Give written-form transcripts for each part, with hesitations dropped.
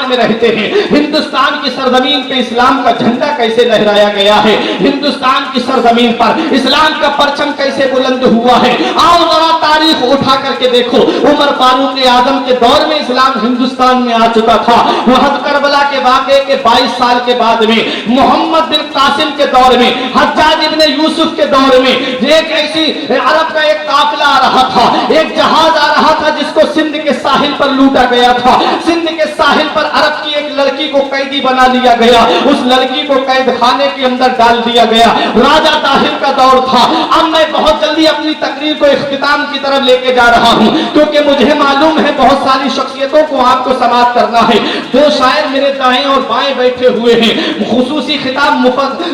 ہندوستان میں رہتے ہیں، ہندوستان کی سرزمین پہ اسلام کا جھنڈا کیسے لہرایا گیا ہے، ہندوستان کی سرزمین پر اسلام کا پرچم کیسے بلند ہوا ہے۔ آؤ ذرا تاریخ اٹھا کر کے دیکھو، عمر فاروق اعظم کے دور میں اسلام ہندوستان میں آ چکا تھا۔ وحد کربلا کے واقعے کے 22 سال کے بعد میں محمد بن قاسم کے دور میں، حجاج ابن یوسف کے دور میں ایک ایسی عرب کا ایک قافلہ آ رہا تھا، ایک جہاز آ رہا تھا جس کو سندھ کے ساحل پر لوٹا گیا تھا۔ سندھ کے ساحل پر عرب کی ایک لڑکی کو قیدی بنا لیا گیا، اس لڑکی کو قید خانے کے اندر ڈال دیا گیا۔ راجہ طاہر کا دور تھا۔ اب میں بہت جلدی اپنی تقریر کو اختتام کی طرف لے کے جا رہا ہوں، کیونکہ مجھے معلوم ہے بہت ساری شخصیتوں کو آپ کو سماعت کرنا ہے۔ دو شاعر میرے دائیں اور بائیں بیٹھے ہوئے ہیں۔ خصوصی خطاب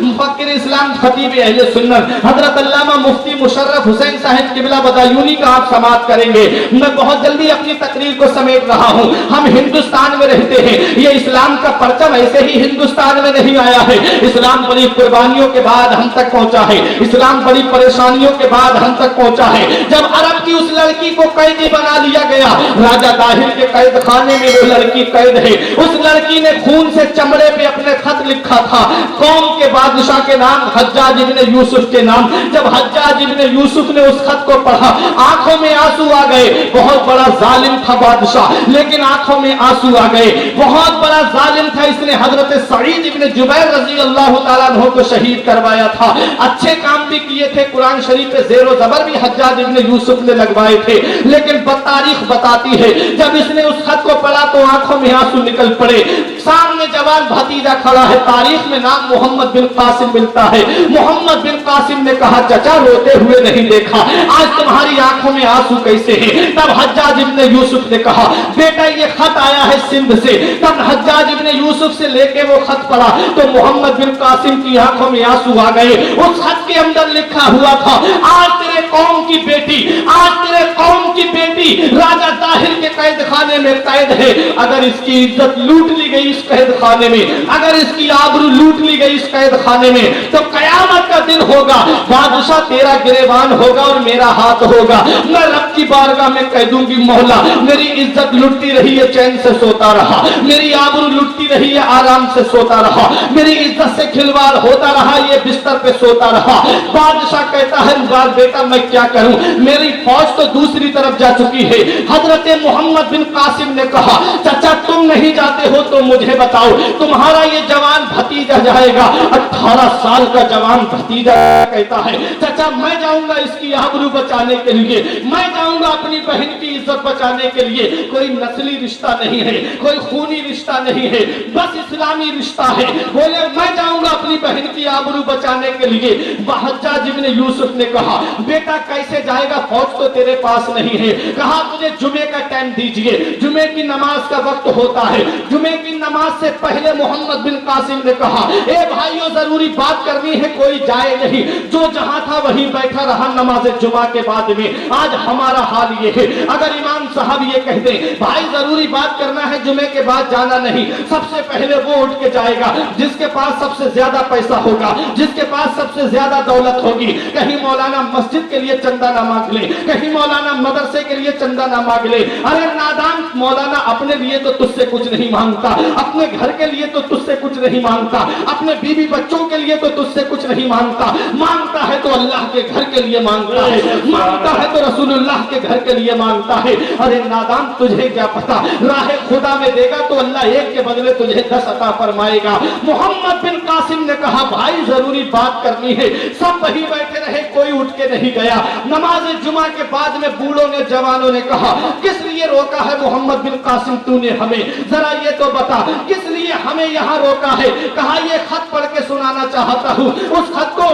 مفکر اسلام خطیب اہل سنت حضرت علامہ مفتی مشرف حسین صاحب قبلہ بدایونی کا آپ سماعت کریں گے۔ میں بہت جلدی اپنی تقریر کو سمیٹ رہا ہوں۔ ہم ہندوستان میں رہتے ہیں، یہ اسلام کا پرچم ایسے ہی ہندوستان میں نہیں آیا ہے۔ اسلام بڑی قربانیوں کے بعد ہم تک پہنچا ہے، اسلام بڑی پریشانیوں کے بعد ہم تک پہنچا ہے۔ جب عرب کی اس لڑکی کو قیدی بنا لیا گیا، راجہ طاہر کے قید خانے میں وہ لڑکی قید ہے۔ اس لڑکی نے خون سے چمڑے پہ اپنے خط لکھا تھا، قوم کے بادشاہ کے نام حجاج ابن یوسف کے نام۔ جب حجاج ابن یوسف نے اس خط کو پڑھا، آنکھوں میں آنسو آ گئے۔ بہت بڑا ظالم تھا بادشاہ، لیکن آنکھوں میں آنسو آ گئے۔ بہت بڑا ظالم تھا، اس نے حضرت سعید ابن جبیر رضی اللہ تعالیٰ عنہ کو شہید کروایا تھا۔ اچھے کام بھی کیے تھے، قرآن شریف پہ زیر و زبر بھی حجاج ابن یوسف نے لگوائے تھے، لیکن تاریخ بتاتی ہے جب اس نے اس خط کو پڑھا تو آنکھوں میں آنسو نکل پڑے۔ سامنے جوان بھتیجا کھڑا ہے، تاریخ میں نام محمد بن قاسم ملتا ہے۔ محمد بن قاسم نے کہا چچا روتے ہوئے نہیں دیکھا، آج تمہاری آنکھوں میں آنسو کیسے ہیں؟ تب حجاج ابن یوسف نے کہا بیٹا یہ خط آیا ہے سندھ سے۔ تب حجاج ابن یوسف سے لے کے وہ خط پڑھا تو محمد بن قاسم کی آنکھوں میں آنسو آ گئے۔ اس خط کے اندر لکھا ہوا تھا آج تیرے قوم کی بیٹی، آج تیرے قوم کی بیٹی راجہ طاہر کے قید خانے میں قید ہے۔ اگر اس کی عزت لوٹ لی گئی اس قید خانے میں، اگر اس کی آبرو لوٹ لی گئی اس قید خانے میں، تو قیامت کا دن ہوگا، بادشاہ تیرا گریبان ہوگا اور میرا ہاتھ ہوگا۔ میں رب کی بارگاہ میں کہہ دوں گی مولا میری عزت لٹتی رہی ہے، چین سے سوتا رہا، میری آبرو لٹتی رہی ہے، آرام سے سوتا رہا، میری عزت سے کھلواڑ ہوتا رہا، یہ بستر پہ سوتا رہا۔ بادشاہ کہتا ہے بیٹا میں کیا کروں، میری فوج تو دوسری طرف جا چکی ہے۔ حضرت محمد بن قاسم نے کہا چچا تم نہیں جاتے ہو تو مجھے بتاؤ، تمہارا یہ جوان بھتیجا جائے گا۔ 18 سال کا جوان بھتیجا کہتا ہے چچا میں جاؤں گا اس کی آبرو بچانے کے لیے، میں جاؤں گا اپنی بہن کی عزت بچانے کے لیے۔ کوئی نسلی رشتہ نہیں ہے، کوئی خونی رشتہ نہیں ہے، بس اسلامی رشتہ ہے۔ بولے میں جاؤں گا اپنی بہن کی آبرو بچانے کے لیے۔ حجاج ابن یوسف نے کہا بیٹا کیسے جائے گا، فوج تو تیرے پاس نہیں ہے۔ کہا تجھے جمعے کا ٹائم دیجئے، جمعے کی نماز کا وقت ہوتا ہے۔ جمعے کی نماز سے پہلے محمد بن قاسم نے کہا اے بھائیو ضروری بات کرنی ہے، کوئی جائے نہیں، جو جہاں تھا وہیں بیٹھا رہا نماز جمعہ کے بعد میں۔ آج ہمارا حال یہ ہے، اگر امام صاحب یہ کہہ دیں بھائی ضروری بات کرنا ہے جمعے کے بعد جانا نہیں، سب سے پہلے وہ اٹھ کے جائے گا جس کے پاس سب سے زیادہ پیسہ ہوگا، جس کے پاس سب سے زیادہ دولت ہوگی۔ کہیں مولانا مسجد کے لیے چندہ نہ مانگ لے، کہیں مولانا مدرسے کے لیے چندہ نہ مانگ لے۔ ارے نادان مولانا اپنے لیے تو تجھ سے کچھ نہیں مانگتا، اپنے گھر کے لیے تو تجھ سے کچھ نہیں مانگتا، اپنے بیوی بچوں کے لیے تو تجھ سے کچھ نہیں مانگتا، مانگتا ہے تو اللہ کے گھر کے لیے مانگتا ہے، مانگتا ہے تو رسول اللہ کے گھر کے لیے مانگتا ہے۔ ارے نادان تجھے کیا پتا، راہ خدا میں دے گا تو اللہ ایک کے بدلے تجھے 10 عطا فرمائے گا۔ محمد بن قاسم نے کہا بھائی ضروری بات کرنی ہے۔ سب وہی بیٹھے رہے، کوئی اٹھ کے نہیں گیا۔ نماز جمعہ کے بعد میں بوڑھوں نے جوانوں نے کہا کس لیے روکا ہے محمد بن قاسم تو نے ہمیں، ذرا یہ تو بتا کس لیے ہمیں یہاں روکا ہے؟ کہا یہ خط پڑھ کے سنانا چاہتا ہوں۔ اس خط کو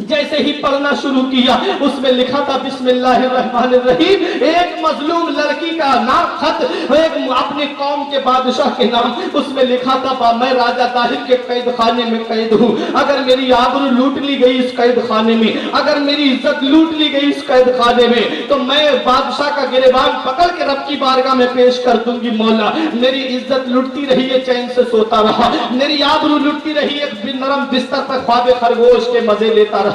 جیسے ہی پڑھنا شروع کیا اس میں لکھا تھا بسم اللہ الرحمن الرحیم، ایک مظلوم لڑکی کا نام خط، ایک اپنے قوم کے بادشاہ کے نام، اس میں لکھا تھا میں راجہ طاہر کے قید خانے میں قید ہوں، اگر میری آبرو لوٹ لی گئی اس قید خانے میں، اگر میری عزت لوٹ لی گئی اس قید خانے میں تو میں بادشاہ کا گریبان پکڑ کے رب کی بارگاہ میں پیش کر دوں گی۔ مولا میری عزت لٹتی رہی ہے، چین سے سوتا رہا، میری آبرو لٹتی رہی ہے، نرم بستر پر خواب خرگوش کے مزے لیتا رہا۔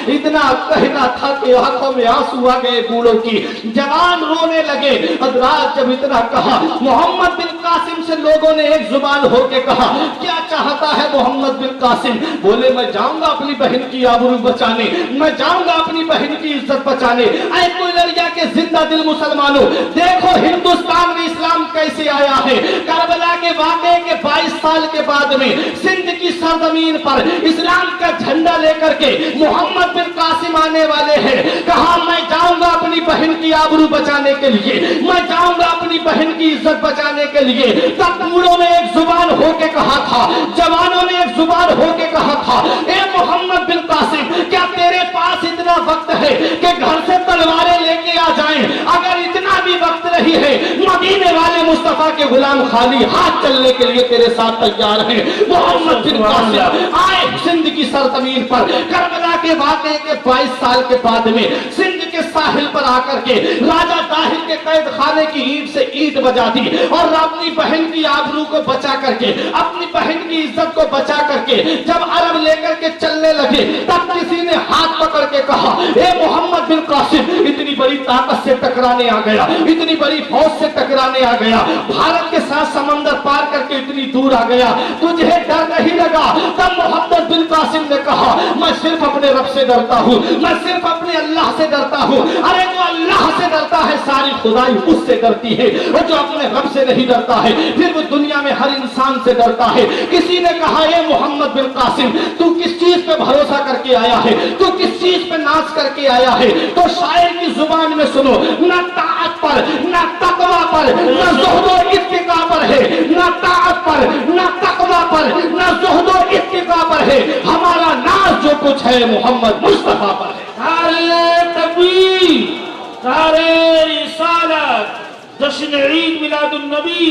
اتنا کہنا تھا کہ آنکھوں میں آنسو آ گئے بوڑھوں کی، جوان رونے لگے۔ حضرات جب اتنا کہا محمد بن कासिम से लोगों ने एक जुबान होके कहा, क्या चाहता है मोहम्मद बिन कासिम? बोले, मैं जाऊंगा अपनी बहन की आबरू बचाने, मैं जाऊंगा अपनी बहन की इज्जत बचाने। ऐ कोई लड़िया के जिंदा दिल मुसलमानों, देखो हिंदुस्तान में इस्लाम कैसे आया है। करबला के वाक़े के 22 साल के बाद में सिंध की सरजमीन पर इस्लाम का झंडा लेकर के मोहम्मद बिन कासिम आने वाले हैं। कहा, मैं जाऊंगा अपनी बहन की आबरू बचाने के लिए, मैं जाऊंगा अपनी बहन की इज्जत बचाने के लिए। तब बूढ़ों ने एक जुबान होके कहा था, जवानों ने एक जुबान होके कहा था, ए मोहम्मद बिन कासिम, क्या तेरे पास इतना वक्त है कि घर से तलवारें लेके आ जाएं? अगर इतना भी वक्त नहीं है, मदीने वाले मुस्तफा के गुलाम खाली हाथ चलने के लिए तेरे साथ तैयार हैं। मोहम्मद बिन कासिम आए सिंध की सरजमीन पर। करबला के वाक़े के 22 साल के बाद में सिंध के साहिल पर आकर के राजा दाहिर के कैद खाने की ईंट से ईंट बजा दी और अपनी बहन की आबरू को बचा करके, अपनी बहन की इज्जत को बचा करके जब अरब लेकर के चलने लगे, तब किसी ने हाथ पकड़ के कहा, ए मोहम्मद बिन कासिम, इतनी बड़ी ताकत से टकराने आ गया, इतनी बड़ी फौज से टकराने आ गया, भारत के साथ समंदर पार करके इतनी दूर आ गया, तुझे डर नहीं लगा? तब मोहम्मद बिन कासिम ने कहा, मैं सिर्फ अपने रब से डरता हूँ, मैं सिर्फ अपने अल्लाह से डरता हूँ। अरे जो अल्लाह से डरता है, सारी खुदाई उससे डरती है, और जो अपने रब से नहीं डरता है, फिर वो दुनिया में हर इंसान से डरता है। किसी ने कहा, ये मोहम्मद बिन कासिम, तू किस चीज पे भरोसा करके आया है, तू किस चीज पे नाच करके आया है? तो शायर की जुबान में सुनो, न ताअत पर, न तकवा पर, न ज़ुहदो इत्तिका पर है, न ताअत पर, न तकवा पर, न ज़ुहदो इत्तिका पर है, हमारा नाज जो कुछ है मोहम्मद मुस्तफा पर है। नारे तकबीर, नारे रिसालत, जश्न ईद मिलादुन नबी,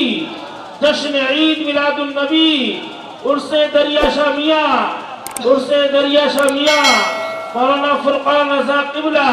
जश्न ईद मिलादुन नबी, उर्से दरिया शामिया, उर्से दरिया शामिया, मौलाना फुरकान रज़ा क़िबला,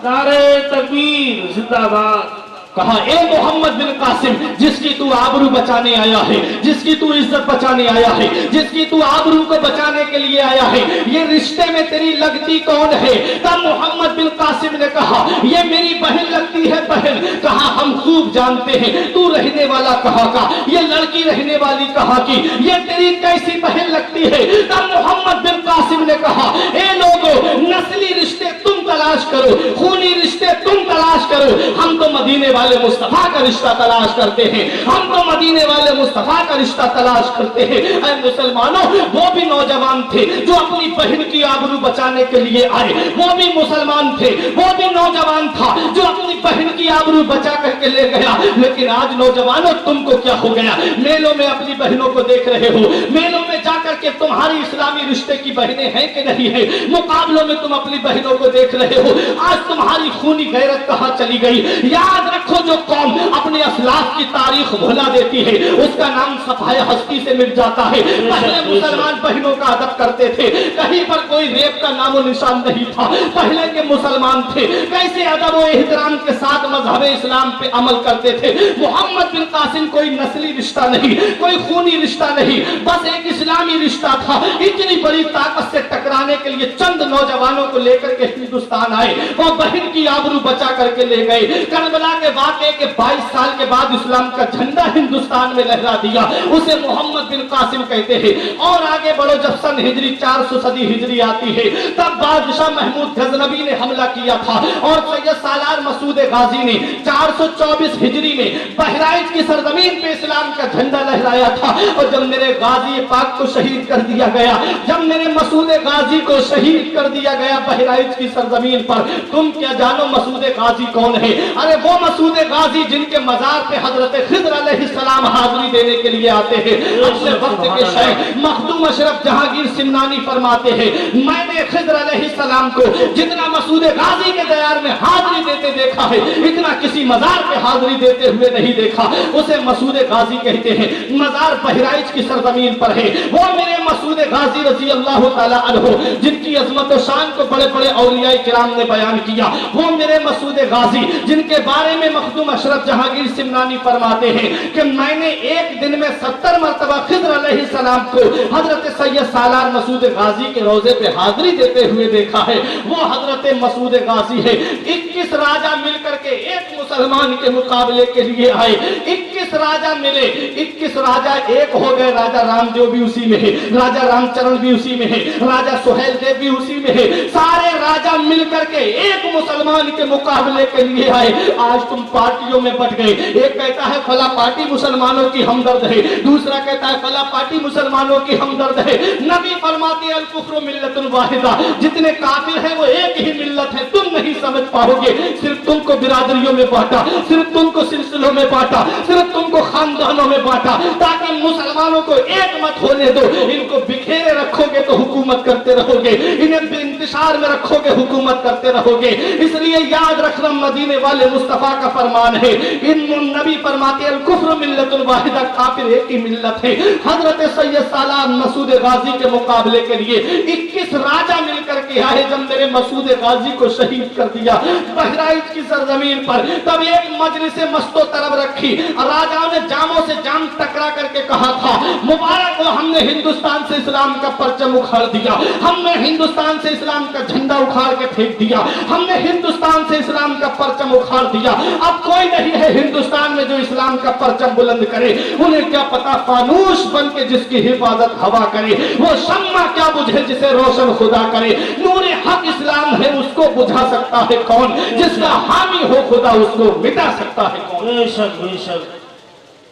नारे तकबीर जिंदाबाद। कहा, ए मोहम्मद बिन कासिम, जिसकी तू आबरू बचाने आया है, जिसकी तू इज्जत बचाने आया है, जिसकी तू आबरू को बचाने के लिए आया है, ये रिश्ते में तेरी लगती कौन है? तब मोहम्मद बिन कासिम ने कहा, ये मेरी बहन लगती है बहन। कहा, हम खूब जानते हैं तू रहने वाला कहाँ का, ये लड़की रहने वाली कहाँ की, ये तेरी कैसी बहन लगती है? तब मोहम्मद बिन कासिम ने कहा, ए लोगों, नस्ली रिश्ते तुम तलाश करो, खूनी रिश्ते तुम तलाश करो, हम तो मदीने वाले मुस्तफा का रिश्ता तलाश करते हैं, हम तो मदीने वाले मुस्तफा का रिश्ता तलाश करते हैं। ऐ मुसलमानों, वो भी नौजवान थे जो अपनी बहन की आबरू बचाने के लिए आए, वो भी मुसलमान थे, वो भी नौजवान था जो अपनी बहन की आबरू बचा करके ले गया। लेकिन आज नौजवानों, तुमको क्या हो गया? मेलों में अपनी बहनों को देख रहे हो, मेलों में जाकर के तुम्हारी इस्लामी रिश्ते की बहनें हैं कि नहीं है, मुकाबलों में तुम अपनी बहनों को देख रहे हो। आज तुम्हारी खूनी गैरत कहाँ चली गई? याद रखो, जो कौम अपने असलाफ की तारीख भुला देती है, उसका नाम सफाए हस्ती से मिट जाता है। पहले मुसलमान बहनों का अदब करते थे, कहीं पर कोई रेप का नामो निशान नहीं था। पहले के मुसलमान थे, कैसे अदब और एहतराम के साथ मजहब इस्लाम पे अमल करते थे। मोहम्मद बिन कासिम कोई नस्ली रिश्ता नहीं, कोई खूनी रिश्ता नहीं, बस एक इस्लामी रिश्ता था। इतनी बड़ी ताकत से टकराने के लिए चंद नौजवानों को लेकर के हिंदुस्तान आए, वो बहन की आबरू बचा करके ले गए। करबला के वाक़े के 22 साल के बाद इस्लाम का झंडा हिंदुस्तान में लहरा दिया, उसे मोहम्मद बिन कासिम कहते हैं। और आगे बढ़ो, जब सन हिजरी 400 सदी हिजरी आती है, तब बादशाह महमूद गजनबी ने हमला किया था और सैयद सालार मसूद गाजी ने 424 हिजरी में बहराइच की सरजमीन पे इस्लाम का झंडा लहराया था। और जब मेरे गाजी पाक को शहीद कर दिया गया, जब मेरे मसूद गाजी को शहीद कर दिया गया बहराइच की सरजमीन पर, तुम क्या जानो मसूद गाजी कौन है? अरे वो मसूद गाजी जिनके मजार पे हजरत खिद्र अलैहिस्सलाम हाजिरी देने के लिए आते हैं। अपने वक्त के शेख मखदूम अशरफ जहांगीर सिमनानी फरमाते हैं, मैंने खिद्र अलैहिस्सलाम को जितना मसूद गाजी के दयार में हाजिरी देते देखा है, इतना किसी मजार पे हाजिरी देते हुए नहीं देखा। उसे मसूद गाजी कहते हैं। मजार बहराइच की सरजमीन पर है। वो मेरे मसूद गाजी रजी अल्लाह ताला अन्हु, जिनकी अजमत और शान को बड़े बड़े औलिया किराम ने बयान किया, वो मेरे मसूद गाजी जिनके बारे में मखदूम अशरफ जहांगीर सिमनानी फरमाते हैं कि मैंने एक दिन में 70 मरतबा खिद्र अलैहिस्सलाम को हजरत सैयद सालार मसूद गाजी के रोजे पे हाजिरी देते हुए देखा है। वो हजरत मसूद गाजी है। 21 राजा मिलकर के एक मुसलमान के मुकाबले के लिए आए। 21 21 राजा मिले, 21 राजा एक हो गए। राजा रामदेव भी उसी में है, राजा रामचरण भी उसी में है, राजा सुहेल देव भी उसी में है। सारे राजा मिलकर के एक मुसलमान के मुकाबले के लिए आए। आज तुम पार्टियों में बट गए, एक कहता है फला पार्टी मुसलमानों की हमदर्द है, दूसरा कहता है फला पार्टी मुसलमानों की हमदर्द है। नबी फरमाते हैं अल कुफ्र मिल्लतुन वाहिदा, जितने काफिर हैं वो एक ही मिल्लत है। तुम नहीं समझ पाओगे, सिर्फ तुमको बिरादरियों में बांटा, सिर्फ तुमको सिलसिलों में बांटा, सिर्फ तुमको खानदानों में बांटा, ताकि मुसलमानों को एक मत होने दो। इनको बिखेरे रखोगे तो हुकूमत करते रहोगे, इन्हें बेइंतशार में रखोगे हुकूमत करते रहोगे। इसलिए याद रखना मदीने वाले मुस्तफा का फरमान है, इन नबी फरमाते अल कुफ्र मिल्लतुन वाहिदा, काफिर एक ही मिल्लत है। हजरत सैयद सालाह मसूद गाजी के मुकाबले के लिए 21 राजा मिलकर के आए। जब मेरे मसूद गाजी को शहीद कर दिया बहराइच की सरजमीन पर, तब एक मजलिस मस्तो तरब रखी। राजाओं ने जामों से जाम टकरा करके कहा था, मुबारक हो, हमने हिंदुस्तान से इस्लाम का परचम उखाड़ दिया, हमने हिंदुस्तान से इस्लाम का झंडा उखाड़ के फेंक दिया, हमने हिंदुस्तान से इस्लाम का परचम उखाड़ दिया। अब कोई नहीं है हिंदुस्तान में जो इस्लाम का परचम बुलंद करे। उन्हें क्या पता फानूस बन के जिसकी हिफाजत हवा करे, वो शम्मा क्या बुझे जिसे रोशन खुदा करे। नूरे हक इस्लाम है, उसको बुझा सकता है कौन, जिसका हामी हो खुदा उसको मिटा सकता है कौन। बेशक बेशक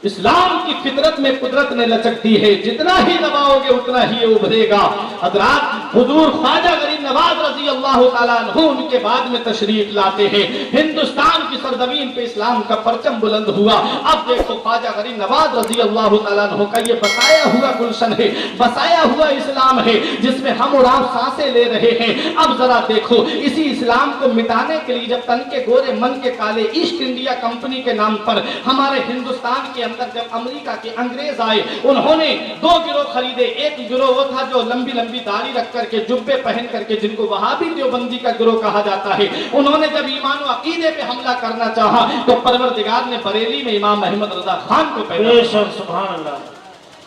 इस्लाम की फितरत में कुदरत ने लचक दी है, जितना ही दबाओगे उतना ही उभरेगा। हजरात हुजूर ख्वाजा गरीब नवाज रजी अल्लाह ताला अन्हु उनके बाद में तशरीफ लाते हैं। हिंदुस्तान की सरजमीन पे इस्लाम का परचम बुलंद हुआ। अब देखो ख्वाजा गरीब नवाज रजी अल्लाह ताला अन्हु का ये बसाया हुआ गुलशन है, बसाया हुआ इस्लाम है, जिसमें हम और आप सांसें ले रहे हैं। अब जरा देखो, इसी इस्लाम को मिटाने के लिए जब तन के गोरे मन के काले ईस्ट इंडिया कंपनी के नाम पर हमारे हिंदुस्तान के अंदर जब अमेरिका के अंग्रेज आए, उन्होंने 2 गिरोह खरीदे। एक गिरोह वो था जो लंबी लंबी दाढ़ी रख करके, जुब्बे पहन करके, जिनको वहाबी देवबंदी का गिरोह कहा जाता है। उन्होंने जब ईमान और अकीदे पे हमला करना चाहा तो परवरदिगार ने बरेली में इमाम अहमद रजा खान को पैदा किया। सुभान अल्लाह।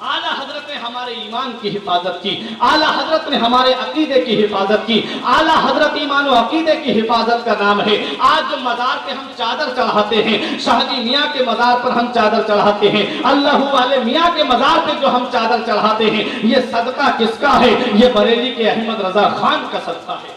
आला हजरत ने हमारे ईमान की हिफाजत की, आला हजरत ने हमारे अकीदे की हिफाजत की। आला हजरत ईमान और अकीदे की हिफाजत का नाम है। आज जो मजार पे हम चादर चढ़ाते हैं, शाहजी मियाँ के मजार पर हम चादर चढ़ाते हैं, अल्लाह वाले मियाँ के मजार पे जो हम चादर चढ़ाते हैं, ये सदका किसका है? ये बरेली के अहमद रजा खान का सदका है।